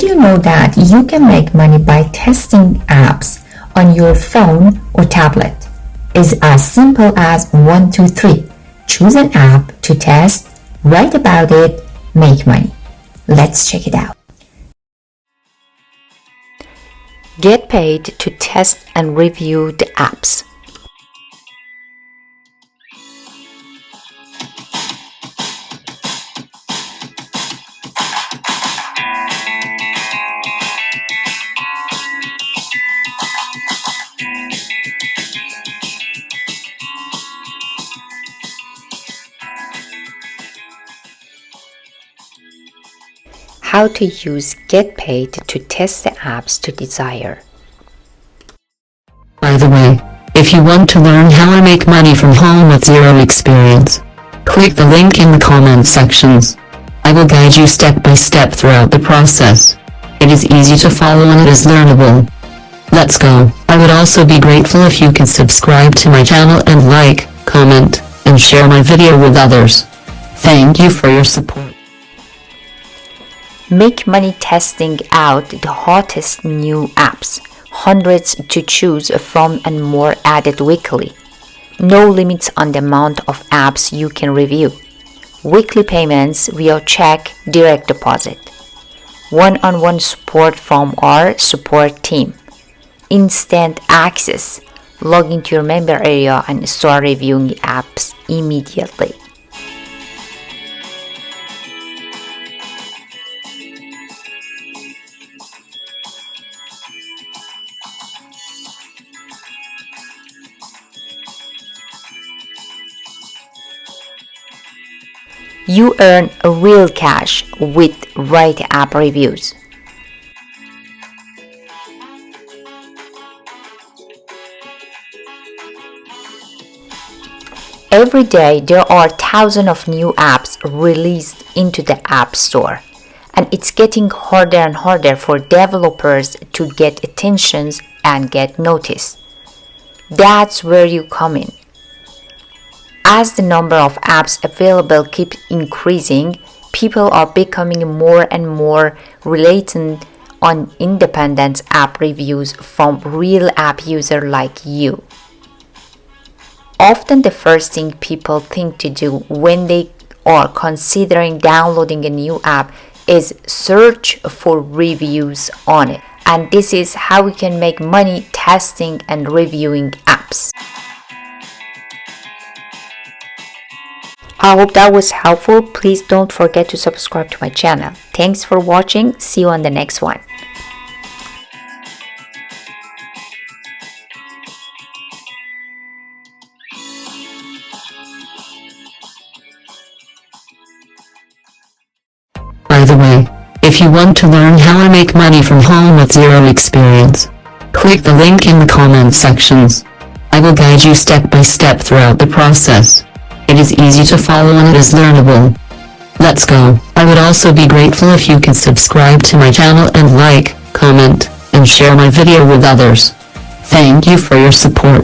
Did you know that you can make money by testing apps on your phone or tablet? It's as simple as 1, 2, 3. Choose an app to test, write about it, make money. Let's check it out. Get paid to test and review the apps. How to use Get Paid to test the apps to desire. By the way, if you want to learn how I make money from home with zero experience, click the link in the comment sections. I will guide you step by step throughout the process. It is easy to follow and it is learnable. Let's go. I would also be grateful if you could subscribe to my channel and like, comment, and share my video with others. Thank you for your support. Make money testing out the hottest new apps. Hundreds to choose from and more added weekly. No limits on the amount of apps you can review. Weekly payments via check, direct deposit. One-on-one support from our support team. Instant access. Log into your member area and start reviewing apps immediately. You earn real cash with right app reviews. Every day there are thousands of new apps released into the App Store, and it's getting harder and harder for developers to get attention and get noticed. That's where you come in. As the number of apps available keeps increasing, people are becoming more and more reliant on independent app reviews from real app users like you. Often the first thing people think to do when they are considering downloading a new app is search for reviews on it. And this is how we can make money testing and reviewing apps. I hope that was helpful. Please don't forget to subscribe to my channel. Thanks for watching. See you on the next one. By the way, if you want to learn how I make money from home with zero experience, click the link in the comment sections. I will guide you step by step throughout the process. It is easy to follow and it is learnable. Let's go. I would also be grateful if you could subscribe to my channel and like, comment, and share my video with others. Thank you for your support.